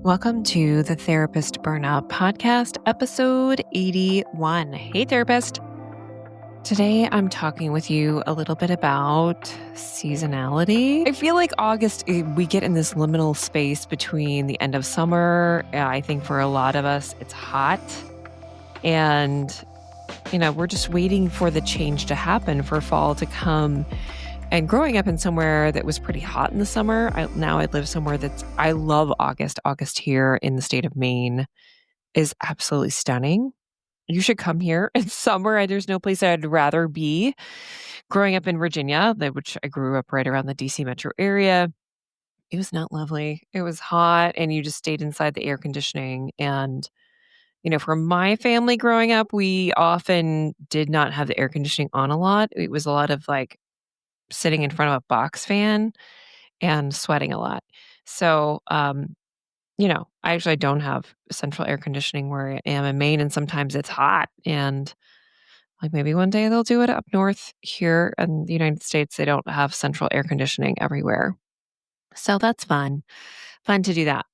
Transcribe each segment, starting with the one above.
Welcome to the Therapist Burnout Podcast, episode 81. Hey, therapist. Today, I'm talking with you a little bit about seasonality. I feel like August, we get in this liminal space between the end of summer. I think for a lot of us, it's hot. And, we're just waiting for the change to happen, for fall to come. And growing up in somewhere that was pretty hot in the summer, I live somewhere I love August. August here in the state of Maine is absolutely stunning. You should come here in summer. There's no place I'd rather be. Growing up in Virginia, which I grew up right around the DC metro area, it was not lovely. It was hot and you just stayed inside the air conditioning. And, for my family growing up, we often did not have the air conditioning on a lot. It was a lot of sitting in front of a box fan and sweating a lot. So, I actually don't have central air conditioning where I am in Maine, and sometimes it's hot. And maybe one day they'll do it up north here in the United States. They don't have central air conditioning everywhere. So that's fun to do that.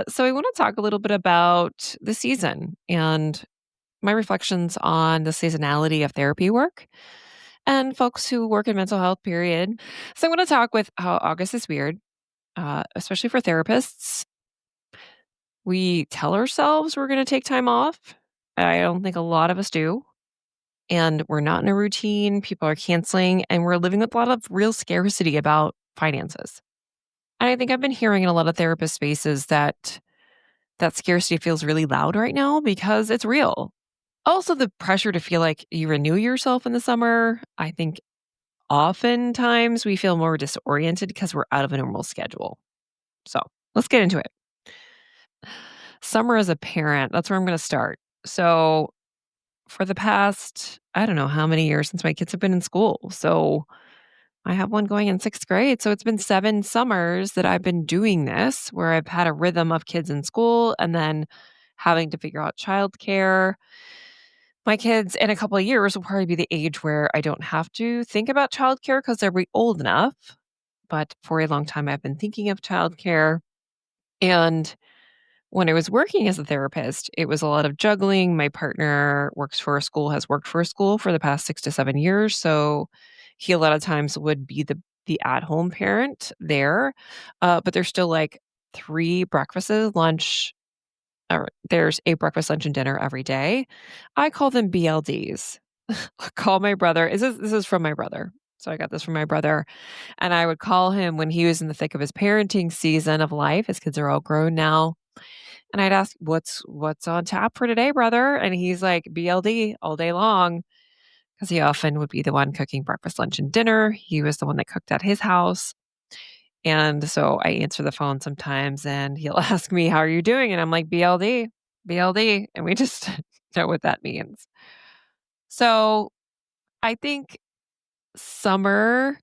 So I want to talk a little bit about the season and my reflections on the seasonality of therapy work and folks who work in mental health, period. So I want to talk with how August is weird, especially for therapists. We tell ourselves we're going to take time off. I don't think a lot of us do. And we're not in a routine. People are canceling, and we're living with a lot of real scarcity about finances. And I think I've been hearing in a lot of therapist spaces that scarcity feels really loud right now because it's real. Also, the pressure to feel like you renew yourself in the summer. I think oftentimes we feel more disoriented because we're out of a normal schedule. So let's get into it. Summer as a parent, that's where I'm going to start. So for the past, I don't know how many years since my kids have been in school. So I have one going in sixth grade. So it's been 7 summers that I've been doing this, where I've had a rhythm of kids in school and then having to figure out childcare. My kids in a couple of years will probably be the age where I don't have to think about childcare because they'll be old enough. But for a long time, I've been thinking of childcare. And when I was working as a therapist, it was a lot of juggling. My partner has worked for a school for the past 6 to 7 years. So he a lot of times would be the at-home parent there. But there's still 3 breakfasts, lunch, or there's a breakfast, lunch, and dinner every day. I call them BLDs. Call my brother. This is from my brother. So I got this from my brother. And I would call him when he was in the thick of his parenting season of life. His kids are all grown now. And I'd ask, what's on tap for today, brother? And he's like, BLD all day long. Because he often would be the one cooking breakfast, lunch, and dinner. He was the one that cooked at his house. And so I answer the phone sometimes and he'll ask me, how are you doing? And I'm like, BLD, BLD. And we just know what that means. So I think summer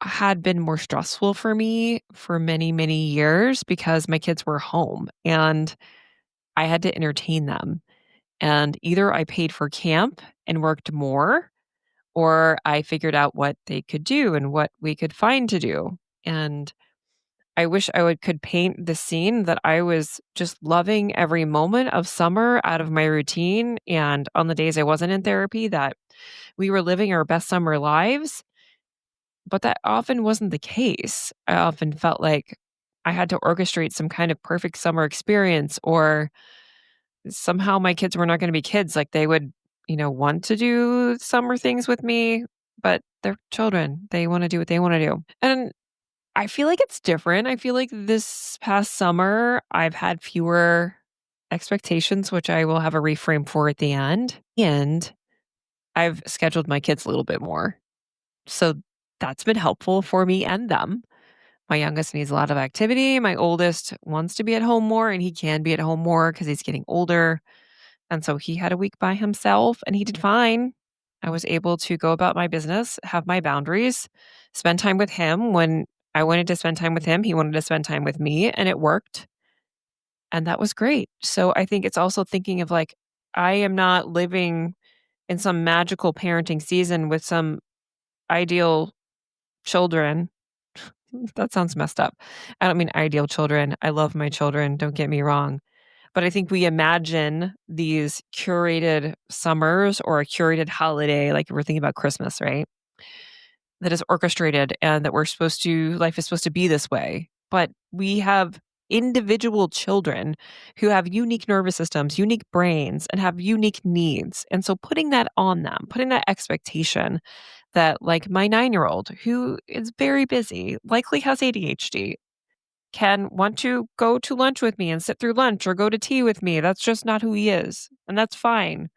had been more stressful for me for many, many years because my kids were home and I had to entertain them. And either I paid for camp and worked more, or I figured out what they could do and what we could find to do. And I wish could paint the scene that I was just loving every moment of summer out of my routine. And on the days I wasn't in therapy, that we were living our best summer lives. But that often wasn't the case. I often felt like I had to orchestrate some kind of perfect summer experience, or somehow my kids were not going to be kids. Like they would, want to do summer things with me, but they're children. They want to do what they want to do. And I feel like it's different. I feel like this past summer, I've had fewer expectations, which I will have a reframe for at the end. And I've scheduled my kids a little bit more. So that's been helpful for me and them. My youngest needs a lot of activity. My oldest wants to be at home more, and he can be at home more because he's getting older. And so he had a week by himself and he did fine. I was able to go about my business, have my boundaries, spend time with him. When I wanted to spend time with him, he wanted to spend time with me, and it worked. And that was great. So I think it's also thinking of I am not living in some magical parenting season with some ideal children. That sounds messed up. I don't mean ideal children. I love my children, don't get me wrong. But I think we imagine these curated summers or a curated holiday, like we're thinking about Christmas, right? That is orchestrated and that life is supposed to be this way. But we have individual children who have unique nervous systems, unique brains, and have unique needs. And so putting that on them, putting that expectation that, like my 9-year-old, who is very busy, likely has ADHD, can want to go to lunch with me and sit through lunch or go to tea with me. That's just not who he is. And that's fine.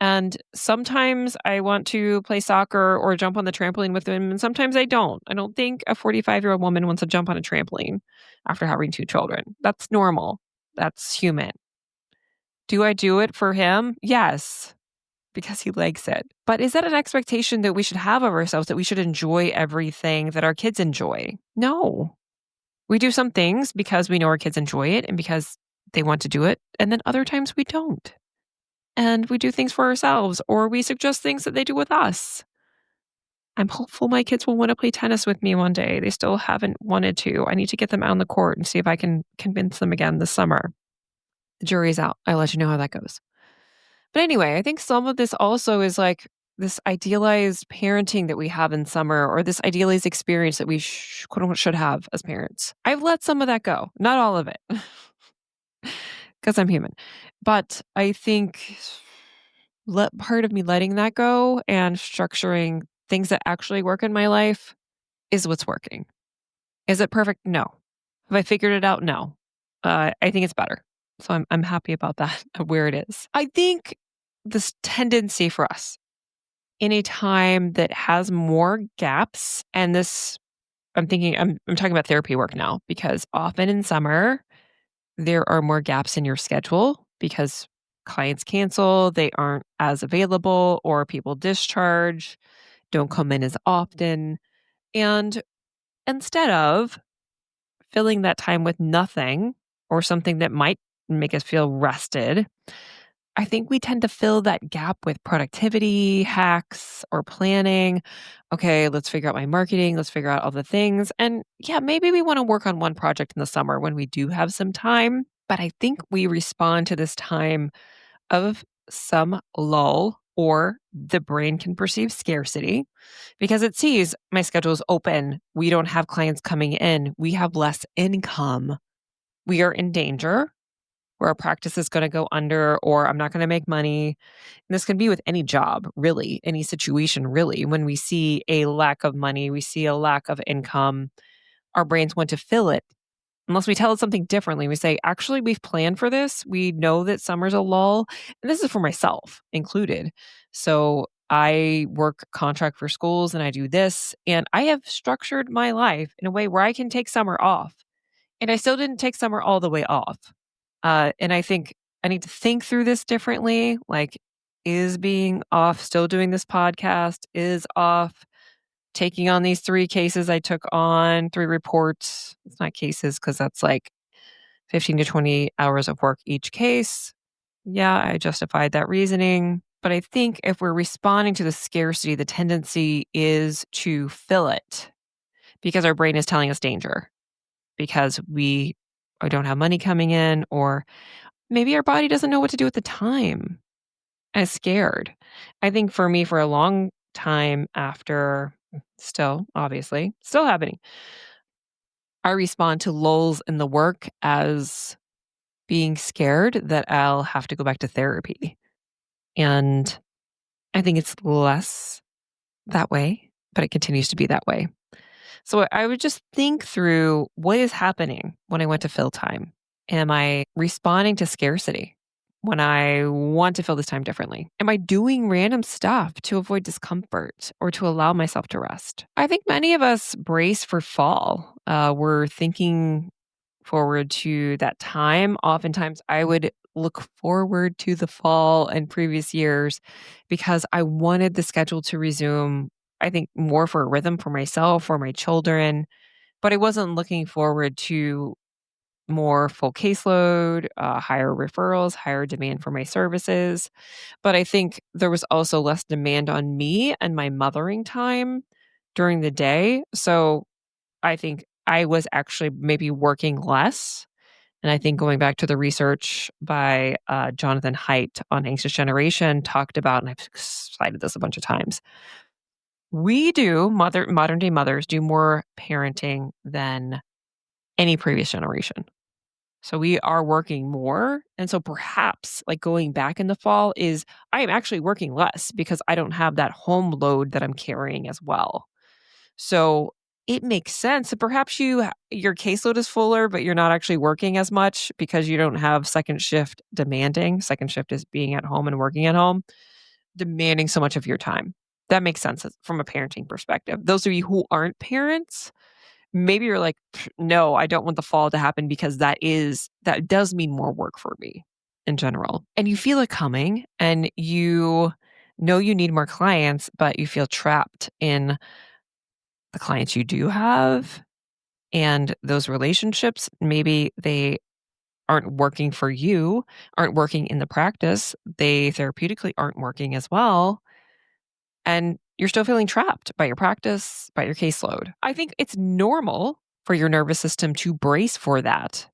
And sometimes I want to play soccer or jump on the trampoline with him, and sometimes I don't. I don't think a 45-year-old woman wants to jump on a trampoline after having 2 children. That's normal. That's human. Do I do it for him? Yes, because he likes it. But is that an expectation that we should have of ourselves, that we should enjoy everything that our kids enjoy? No. We do some things because we know our kids enjoy it and because they want to do it, and then other times we don't. And we do things for ourselves, or we suggest things that they do with us. I'm hopeful my kids will want to play tennis with me one day. They still haven't wanted to. I need to get them out on the court and see if I can convince them again this summer. The jury's out. I'll let you know how that goes. But anyway, I think some of this also is like this idealized parenting that we have in summer, or this idealized experience that we quote unquote should have as parents. I've let some of that go, not all of it, because I'm human. But I think let part of me letting that go and structuring things that actually work in my life is what's working. Is it perfect? No. Have I figured it out? No. I think it's better. So I'm happy about that, of where it is. I think this tendency for us in a time that has more gaps, and this I'm talking about therapy work now, because often in summer there are more gaps in your schedule because clients cancel, they aren't as available, or people discharge, don't come in as often. And instead of filling that time with nothing or something that might make us feel rested, I think we tend to fill that gap with productivity hacks or planning. Okay, let's figure out my marketing. Let's figure out all the things. And yeah, maybe we want to work on one project in the summer when we do have some time. But I think we respond to this time of some lull, or the brain can perceive scarcity because it sees my schedule is open. We don't have clients coming in. We have less income. We are in danger where our practice is going to go under, or I'm not going to make money. And this can be with any job, really, any situation, really. When we see a lack of money, we see a lack of income, our brains want to fill it. Unless we tell it something differently, we say, actually, we've planned for this. We know that summer's a lull. And this is for myself included. So I work contract for schools and I do this. And I have structured my life in a way where I can take summer off. And I still didn't take summer all the way off. And I think I need to think through this differently. Like, is being off still doing this podcast? Is off taking on these 3 cases I took on, 3 reports? It's not cases because that's like 15 to 20 hours of work each case. Yeah, I justified that reasoning. But I think if we're responding to the scarcity, the tendency is to fill it because our brain is telling us danger, because we don't have money coming in, or maybe our body doesn't know what to do at the time and is scared. I think for me, for a long time after, still, obviously, still happening, I respond to lulls in the work as being scared that I'll have to go back to therapy. And I think it's less that way, but it continues to be that way. So I would just think through, what is happening when I went to fill time? Am I responding to scarcity when I want to fill this time differently? Am I doing random stuff to avoid discomfort or to allow myself to rest? I think many of us brace for fall. We're thinking forward to that time. Oftentimes, I would look forward to the fall in previous years because I wanted the schedule to resume, I think, more for a rhythm for myself, for my children. But I wasn't looking forward to more full caseload, higher referrals, higher demand for my services. But I think there was also less demand on me and my mothering time during the day. So I think I was actually maybe working less. And I think going back to the research by Jonathan Haidt on anxious generation talked about, and I've cited this a bunch of times, modern day mothers do more parenting than any previous generation. So we are working more. And so perhaps like going back in the fall is I am actually working less because I don't have that home load that I'm carrying as well. So it makes sense that perhaps your caseload is fuller, but you're not actually working as much because you don't have second shift demanding. Second shift is being at home and working at home, demanding so much of your time. That makes sense from a parenting perspective. Those of you who aren't parents, maybe you're like, no, I don't want the fall to happen because that does mean more work for me in general. And you feel it coming and you know you need more clients, but you feel trapped in the clients you do have and those relationships. Maybe they aren't working for you, aren't working in the practice. They therapeutically aren't working as well. And you're still feeling trapped by your practice, by your caseload. I think it's normal for your nervous system to brace for that.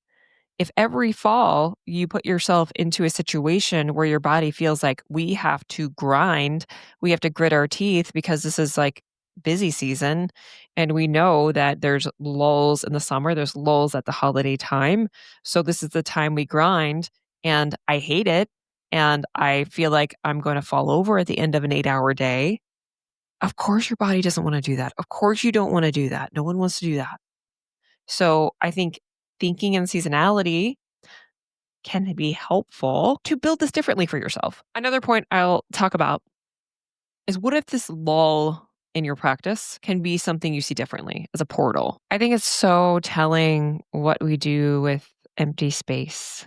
If every fall you put yourself into a situation where your body feels like we have to grind, we have to grit our teeth because this is like busy season. And we know that there's lulls in the summer, there's lulls at the holiday time. So this is the time we grind. And I hate it. And I feel like I'm going to fall over at the end of an 8-hour day. Of course, your body doesn't want to do that. Of course, you don't want to do that. No one wants to do that. So I think thinking in seasonality can be helpful to build this differently for yourself. Another point I'll talk about is what if this lull in your practice can be something you see differently as a portal? I think it's so telling what we do with empty space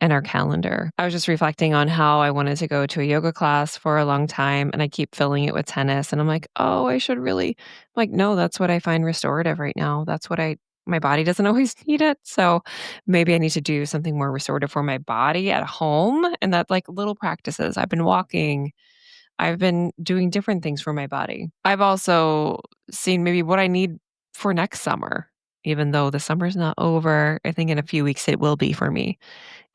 in our calendar. I was just reflecting on how I wanted to go to a yoga class for a long time and I keep filling it with tennis. And I'm like, oh, I should really, like, no, that's what I find restorative right now. That's what my body doesn't always need it. So maybe I need to do something more restorative for my body at home. And that like little practices. I've been walking, I've been doing different things for my body. I've also seen maybe what I need for next summer, even though the summer's not over. I think in a few weeks it will be for me.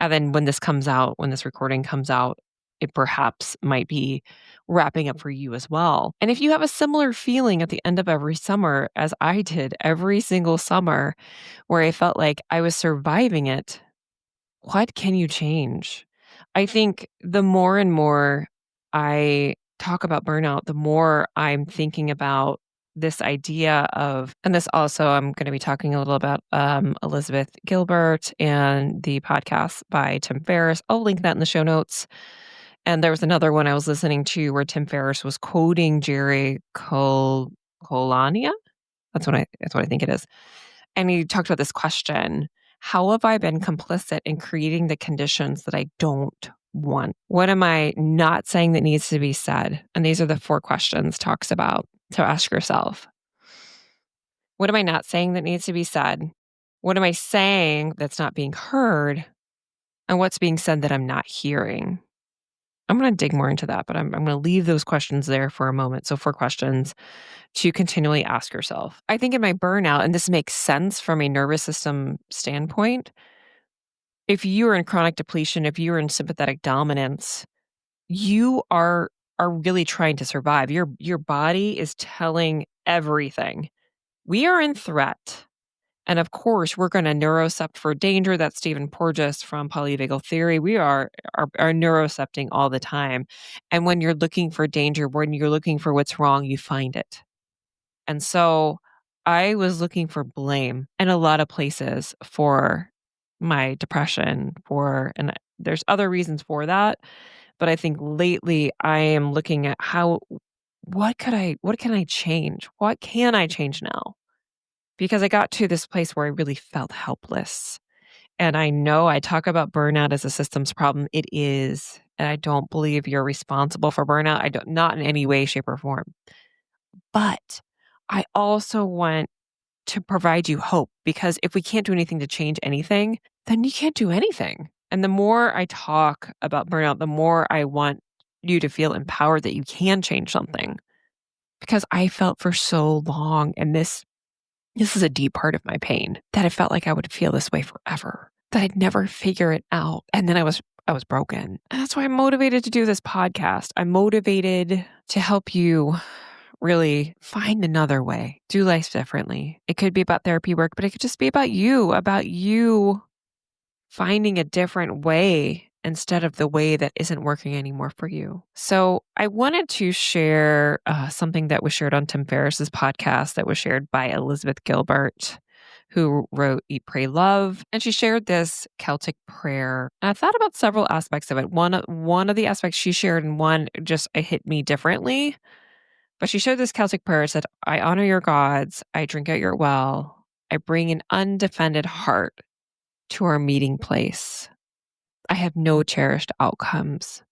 And then when this comes out, when this recording comes out, it perhaps might be wrapping up for you as well. And if you have a similar feeling at the end of every summer, as I did every single summer, where I felt like I was surviving it, what can you change? I think the more and more I talk about burnout, the more I'm thinking about this idea of, and this also, I'm going to be talking a little about Elizabeth Gilbert and the podcast by Tim Ferriss. I'll link that in the show notes. And there was another one I was listening to where Tim Ferriss was quoting Jerry Colania. That's what I think it is. And he talked about this question: how have I been complicit in creating the conditions that I don't want? What am I not saying that needs to be said? And these are the 4 questions talks about to ask yourself. What am I not saying that needs to be said? What am I saying that's not being heard? And what's being said that I'm not hearing? I'm going to dig more into that, but I'm going to leave those questions there for a moment. So 4 questions to continually ask yourself. I think in my burnout, and this makes sense from a nervous system standpoint, if you are in chronic depletion, if you're in sympathetic dominance, you are really trying to survive. Your body is telling everything. We are in threat. And of course, we're going to neurocept for danger. That's Stephen Porges from polyvagal theory. We are neurocepting all the time. And when you're looking for danger, when you're looking for what's wrong, you find it. And so I was looking for blame in a lot of places for my depression, and there's other reasons for that. But I think lately I am looking at what can I change? What can I change now? Because I got to this place where I really felt helpless. And I know I talk about burnout as a systems problem. It is. And I don't believe you're responsible for burnout. Not in any way, shape, or form. But I also want to provide you hope, because if we can't do anything to change anything, then you can't do anything. And the more I talk about burnout, the more I want you to feel empowered that you can change something. Because I felt for so long in this This is a deep part of my pain that I felt like I would feel this way forever, that I'd never figure it out. And then I was broken. And that's why I'm motivated to do this podcast. I'm motivated to help you really find another way, do life differently. It could be about therapy work, but it could just be about you finding a different way instead of the way that isn't working anymore for you. So I wanted to share something that was shared on Tim Ferriss's podcast that was shared by Elizabeth Gilbert, who wrote Eat, Pray, Love. And she shared this Celtic prayer. And I thought about several aspects of it. One of the aspects she shared and one just it hit me differently. But she shared this Celtic prayer. It said, I honor your gods. I drink at your well. I bring an undefended heart to our meeting place. I have no cherished outcomes.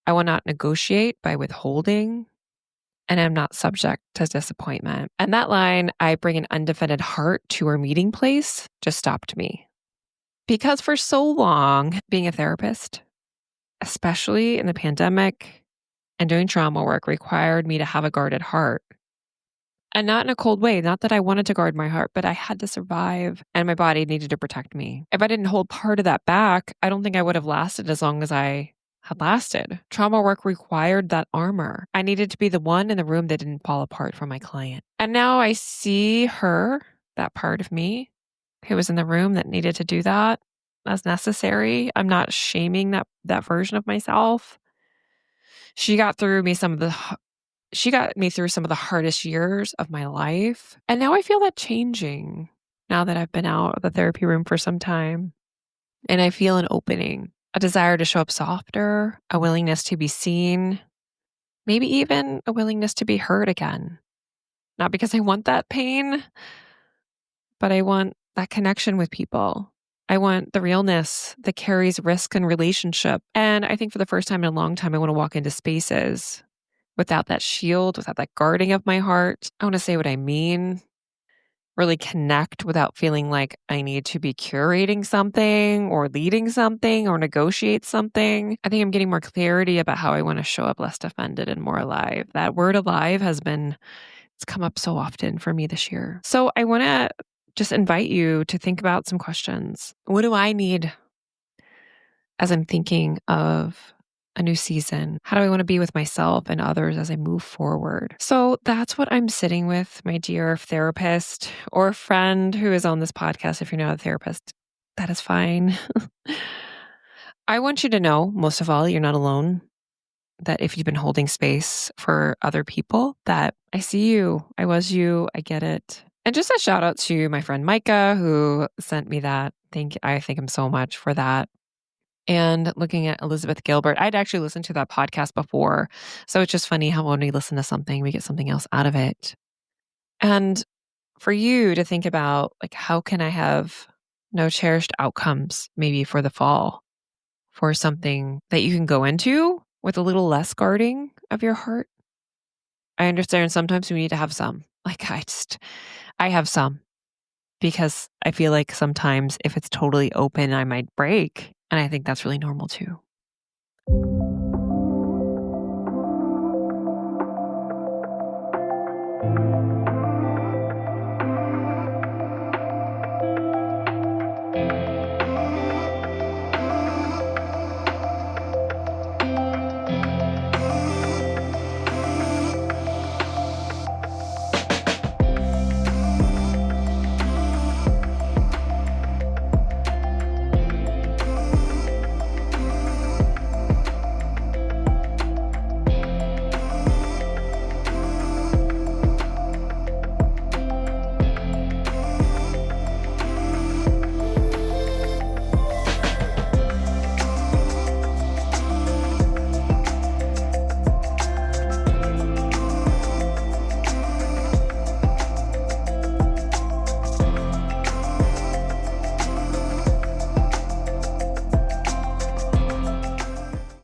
I will not negotiate by withholding, and I'm not subject to disappointment. And that line, I bring an undefended heart to our meeting place, just stopped me. Because for so long, being a therapist, especially in the pandemic and doing trauma work, required me to have a guarded heart. And not in a cold way, not that I wanted to guard my heart, but I had to survive and my body needed to protect me. If I didn't hold part of that back, I don't think I would have lasted as long as I had lasted. Trauma work required that armor. I needed to be the one in the room that didn't fall apart for my client. And now I see her, that part of me who was in the room that needed to do that as necessary. I'm not shaming that version of myself. She got me through some of the hardest years of my life. And now I feel that changing now that I've been out of the therapy room for some time. And I feel an opening, a desire to show up softer, a willingness to be seen, maybe even a willingness to be heard again. Not because I want that pain, but I want that connection with people. I want the realness that carries risk and relationship. And I think for the first time in a long time, I want to walk into spaces without that shield, without that guarding of my heart. I want to say what I mean, really connect without feeling like I need to be curating something or leading something or negotiate something. I think I'm getting more clarity about how I want to show up less defended and more alive. That word alive it's come up so often for me this year. So I want to just invite you to think about some questions. What do I need as I'm thinking of a new season? How do I want to be with myself and others as I move forward? So that's what I'm sitting with, my dear therapist or friend who is on this podcast. If you're not a therapist, that is fine. I want you to know, most of all, you're not alone. That if you've been holding space for other people, that I see you, I was you, I get it. And just a shout out to my friend Micah who sent me that. I thank him so much for that. And looking at Elizabeth Gilbert, I'd actually listened to that podcast before. So it's just funny how when we listen to something, we get something else out of it. And for you to think about, like, how can I have no cherished outcomes maybe for the fall for something that you can go into with a little less guarding of your heart? I understand sometimes we need to have some. Like, I have some because I feel like sometimes if it's totally open, I might break. And I think that's really normal too.